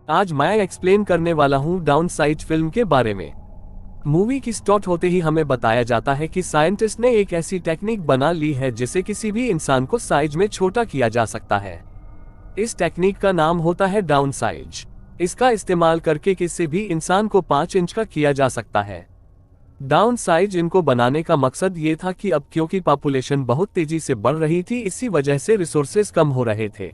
आज मैं एक्सप्लेन करने वाला हूँ डाउन साइज फिल्म के बारे में। मूवी की स्टार्ट होते ही हमें बताया जाता है कि साइंटिस्ट ने एक ऐसी टेक्निक बना ली है जिससे किसी भी इंसान को साइज में छोटा किया जा सकता है। इस टेक्निक का नाम होता है डाउन साइज। इसका इस्तेमाल करके किसी भी इंसान को 5 इंच का किया जा सकता है। डाउन साइज इनको बनाने का मकसद ये था कि अब क्योंकि पॉपुलेशन बहुत तेजी से बढ़ रही थी, इसी वजह से रिसोर्सेज कम हो रहे थे।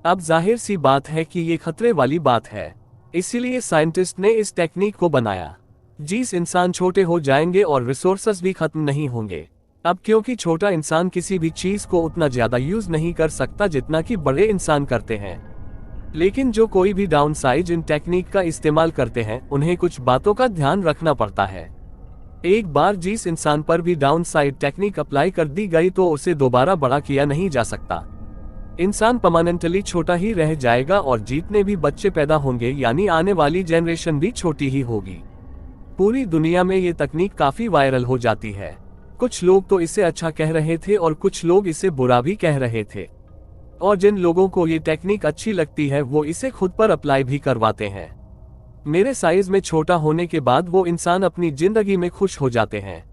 अब जाहिर सी बात है कि ये खतरे वाली बात है, इसीलिए साइंटिस्ट ने इस टेक्निक को बनाया। जिस इंसान छोटे हो जाएंगे और रिसोर्सेज भी खत्म नहीं होंगे। अब क्योंकि छोटा इंसान किसी भी चीज को उतना ज्यादा यूज नहीं कर सकता जितना कि बड़े इंसान करते हैं, लेकिन जो कोई भी डाउन साइज इन टेक्निक का इस्तेमाल करते हैं उन्हें कुछ बातों का ध्यान रखना पड़ता है। एक बार जिस इंसान पर भी डाउन साइड टेक्निक अप्लाई कर दी गई तो उसे दोबारा बड़ा किया नहीं जा सकता। इंसान परमानेंटली छोटा ही रह जाएगा और जितने भी बच्चे पैदा होंगे यानी आने वाली जनरेशन भी छोटी ही होगी। पूरी दुनिया में ये तकनीक काफी वायरल हो जाती है। कुछ लोग तो इसे अच्छा कह रहे थे और कुछ लोग इसे बुरा भी कह रहे थे, और जिन लोगों को ये टेक्निक अच्छी लगती है वो इसे खुद पर अप्लाई भी करवाते हैं। मेरे साइज में छोटा होने के बाद वो इंसान अपनी जिंदगी में खुश हो जाते हैं।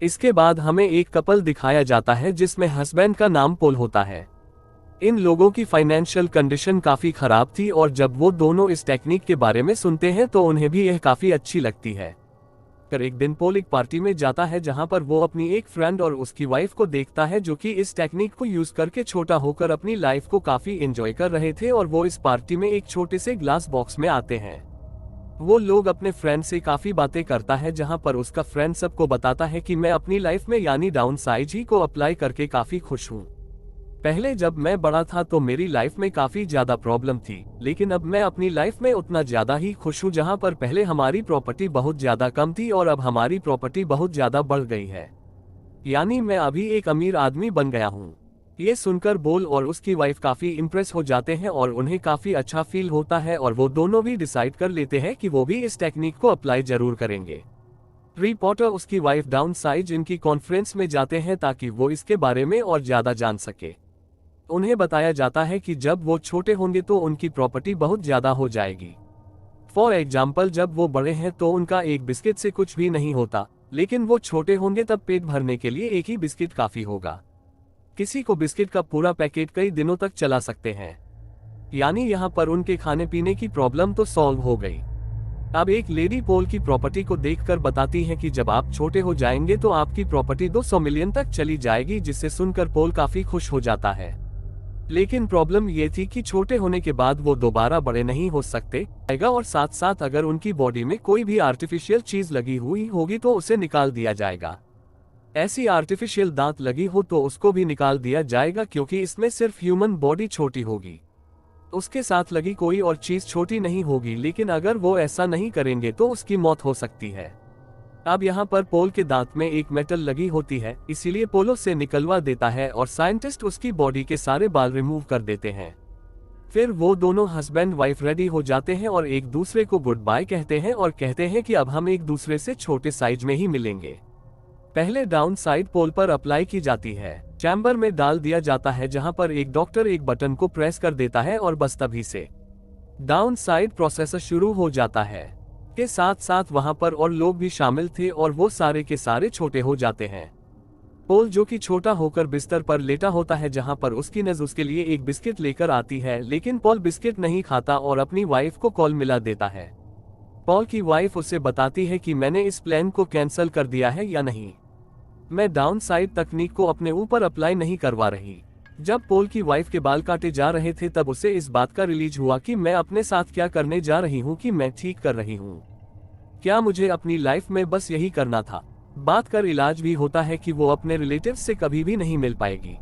इसके बाद हमें एक कपल दिखाया जाता है जिसमें हस्बैंड का नाम पॉल होता है। इन लोगों की फाइनेंशियल कंडीशन काफी खराब थी और जब वो दोनों इस टेक्निक के बारे में सुनते हैं तो उन्हें भी यह काफी अच्छी लगती है। फिर एक दिन पॉल एक पार्टी में जाता है जहां पर वो अपनी एक फ्रेंड और उसकी वाइफ को देखता है जो कि इस टेक्निक को यूज करके छोटा होकर अपनी लाइफ को काफी एंजॉय कर रहे थे, और वो इस पार्टी में एक छोटे से ग्लास बॉक्स में आते हैं। वो लोग अपने फ्रेंड से काफी बातें करता है जहां पर उसका फ्रेंड सबको बताता है कि मैं अपनी लाइफ में यानी डाउन साइज ही को अप्लाई करके काफी खुश हूँ। पहले जब मैं बड़ा था तो मेरी लाइफ में काफी ज्यादा प्रॉब्लम थी, लेकिन अब मैं अपनी लाइफ में उतना ज्यादा ही खुश हूँ। जहां पर पहले हमारी प्रॉपर्टी बहुत ज्यादा कम थी और अब हमारी प्रॉपर्टी बहुत ज्यादा बढ़ गई है, यानी मैं अभी एक अमीर आदमी बन गया हूँ। ये सुनकर पॉल और उसकी वाइफ काफी इम्प्रेस हो जाते हैं और उन्हें काफी अच्छा फील होता है, और वो दोनों भी डिसाइड कर लेते हैं कि वो भी इस टेक्निक को अप्लाई जरूर करेंगे। रिपोर्टर उसकी वाइफ डाउन साइज इनकी कॉन्फ्रेंस में जाते हैं ताकि वो इसके बारे में और ज्यादा जान सके। उन्हें बताया जाता है कि जब वो छोटे होंगे तो उनकी प्रॉपर्टी बहुत ज्यादा हो जाएगी। फॉर एग्जाम्पल, जब वो बड़े हैं तो उनका एक बिस्किट से कुछ भी नहीं होता, लेकिन वो छोटे होंगे तब पेट भरने के लिए एक ही बिस्किट काफी होगा। किसी को बिस्किट का पूरा पैकेट कई दिनों तक चला सकते हैं, यानी यहाँ पर उनके खाने पीने की प्रॉब्लम तो सॉल्व हो गई। अब एक लेडी पॉल की प्रॉपर्टी को देखकर बताती है कि जब आप छोटे हो जाएंगे तो आपकी प्रॉपर्टी 200 मिलियन तक चली जाएगी, जिससे सुनकर पॉल काफी खुश हो जाता है। लेकिन प्रॉब्लम ये थी कि छोटे होने के बाद वो दोबारा बड़े नहीं हो सकते, और साथ साथ अगर उनकी बॉडी में कोई भी आर्टिफिशियल चीज लगी हुई होगी तो उसे निकाल दिया जाएगा। ऐसी आर्टिफिशियल दांत लगी हो तो उसको भी निकाल दिया जाएगा, क्योंकि इसमें सिर्फ ह्यूमन बॉडी छोटी होगी, उसके साथ लगी कोई और चीज छोटी नहीं होगी। लेकिन अगर वो ऐसा नहीं करेंगे तो उसकी मौत हो सकती है। अब यहाँ पर पॉल के दांत में एक मेटल लगी होती है, इसीलिए पॉल उसे निकलवा देता है और साइंटिस्ट उसकी बॉडी के सारे बाल रिमूव कर देते हैं। फिर वो दोनों हस्बैंड वाइफ रेडी हो जाते हैं और एक दूसरे को गुड बाय कहते हैं और कहते हैं कि अब हम एक दूसरे से छोटे साइज में ही मिलेंगे। पहले डाउन साइड पॉल पर अप्लाई की जाती है, चैम्बर में डाल दिया जाता है जहां पर एक डॉक्टर एक बटन को प्रेस कर देता है और बस तभी से डाउन साइड प्रोसेस शुरू हो जाता है। के साथ साथ वहां पर और लोग भी शामिल थे और वो सारे के सारे छोटे हो जाते हैं। पॉल जो कि छोटा होकर बिस्तर पर लेटा होता है जहां पर उसकी नज़ उसके लिए एक बिस्किट लेकर आती है, लेकिन पॉल बिस्किट नहीं खाता और अपनी वाइफ को कॉल मिला देता है। पॉल की वाइफ उसे बताती है कि मैंने इस प्लान को कैंसिल कर दिया है या नहीं, मैं डाउन साइड तकनीक को अपने ऊपर अप्लाई नहीं करवा रही। जब पॉल की वाइफ के बाल काटे जा रहे थे तब उसे इस बात का रिलीज हुआ कि मैं अपने साथ क्या करने जा रही हूँ कि मैं ठीक कर रही हूँ। क्या मुझे अपनी लाइफ में बस यही करना था। बात कर इलाज भी होता है कि वो अपने रिलेटिव से कभी भी नहीं मिल पाएगी,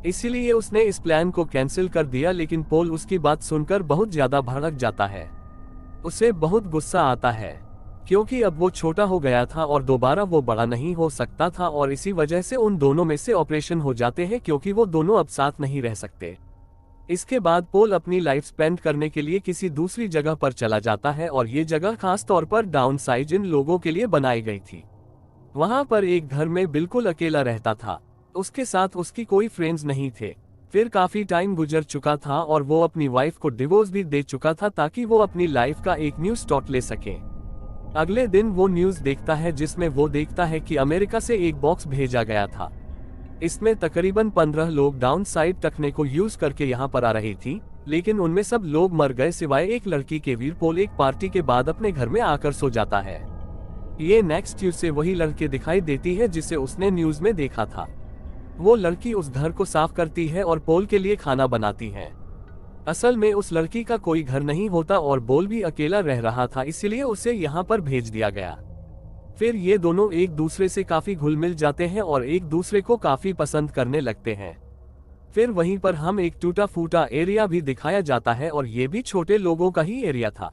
इसीलिए उसने इस प्लान को कैंसिल कर दिया। लेकिन पॉल उसकी बात सुनकर बहुत ज्यादा भड़क जाता है, उसे बहुत गुस्सा आता है, क्योंकि अब वो छोटा हो गया था और दोबारा वो बड़ा नहीं हो सकता था, और इसी वजह से उन दोनों में से ऑपरेशन हो जाते हैं क्योंकि वो दोनों अब साथ नहीं रह सकते। इसके बाद पॉल अपनी लाइफ स्पेंड करने के लिए किसी दूसरी जगह पर चला जाता है, और ये जगह खास तौर पर डाउन साइज इन लोगों के लिए बनाई गई थी। वहां पर एक घर में बिल्कुल अकेला रहता था, उसके साथ उसकी कोई फ्रेंड्स नहीं थे। फिर काफी टाइम गुजर चुका था और वो अपनी वाइफ को डिवोर्स भी दे चुका था ताकि वो अपनी लाइफ का एक न्यू स्टार्ट ले सके। अगले दिन वो न्यूज देखता है जिसमें वो देखता है कि अमेरिका से एक बॉक्स भेजा गया था। इसमें तकरीबन 15 लोग डाउन साइड तकने को यूज करके यहाँ पर आ रही थी, लेकिन उनमें सब लोग मर गए सिवाय एक लड़की के। वीर पोल एक पार्टी के बाद अपने घर में आकर सो जाता है। ये नेक्स्ट न्यूज से वही लड़की दिखाई देती है जिसे उसने न्यूज में देखा था। वो लड़की उस घर को साफ करती है और पोल के लिए खाना बनाती है। असल में उस लड़की का कोई घर नहीं होता और पोल भी अकेला रह रहा था, इसलिए उसे यहाँ पर भेज दिया गया। फिर ये दोनों एक दूसरे से काफी घुल मिल जाते हैं और एक दूसरे को काफी पसंद करने लगते हैं। फिर वहीं पर हम एक टूटा फूटा एरिया भी दिखाया जाता है और ये भी छोटे लोगों का ही एरिया था।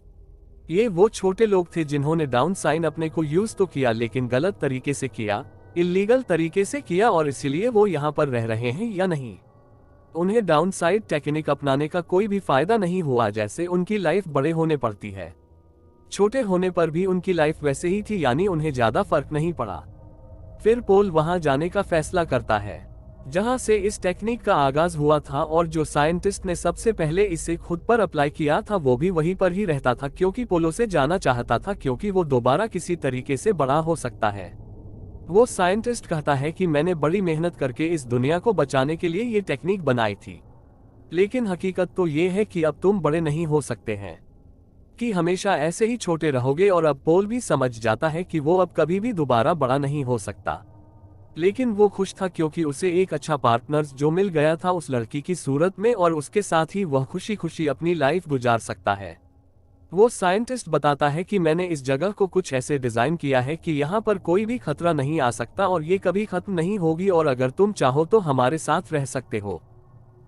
ये वो छोटे लोग थे जिन्होंने डाउन साइन अपने को यूज तो किया लेकिन गलत तरीके से किया, इल्लीगल तरीके से किया, और इसीलिए वो यहाँ पर रह रहे हैं या नहीं। उन्हें डाउन साइड टेक्निक अपनाने का कोई भी फायदा नहीं हुआ, जैसे उनकी लाइफ बड़े होने पड़ती है, छोटे होने पर भी उनकी लाइफ वैसे ही थी, यानी उन्हें ज्यादा फर्क नहीं पड़ा। फिर पोल वहां जाने का फैसला करता है जहां से इस टेक्निक का आगाज हुआ था, और जो साइंटिस्ट ने सबसे पहले इसे खुद पर अप्लाई किया था वो भी वहीं पर ही रहता था क्योंकि पोलो से जाना चाहता था, क्योंकि वो दोबारा किसी तरीके से बड़ा हो सकता है। वो साइंटिस्ट कहता है कि मैंने बड़ी मेहनत करके इस दुनिया को बचाने के लिए ये टेक्निक बनाई थी, लेकिन हकीकत तो ये है कि अब तुम बड़े नहीं हो सकते हैं, कि हमेशा ऐसे ही छोटे रहोगे। और अब पोल भी समझ जाता है कि वो अब कभी भी दोबारा बड़ा नहीं हो सकता। लेकिन वो खुश था क्योंकि उसे एक अच्छा पार्टनर जो मिल गया था उस लड़की की सूरत में, और उसके साथ ही वह खुशी खुशी अपनी लाइफ गुजार सकता है। वो साइंटिस्ट बताता है कि मैंने इस जगह को कुछ ऐसे डिजाइन किया है कि यहाँ पर कोई भी खतरा नहीं आ सकता और ये कभी खत्म नहीं होगी, और अगर तुम चाहो तो हमारे साथ रह सकते हो।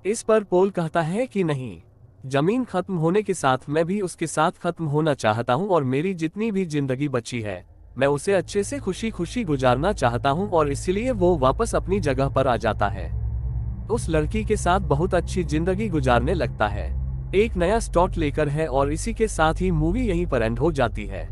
इस पर पोल कहता है कि नहीं, जमीन खत्म होने के साथ मैं भी उसके साथ खत्म होना चाहता हूँ, और मेरी जितनी भी जिंदगी बची है मैं उसे अच्छे से खुशी खुशी गुजारना चाहता हूँ, और इसलिए वो वापस अपनी जगह पर आ जाता है। उस लड़की के साथ बहुत अच्छी जिंदगी गुजारने लगता है, एक नया स्टार्ट लेकर है, और इसी के साथ ही मूवी यहीं पर एंड हो जाती है।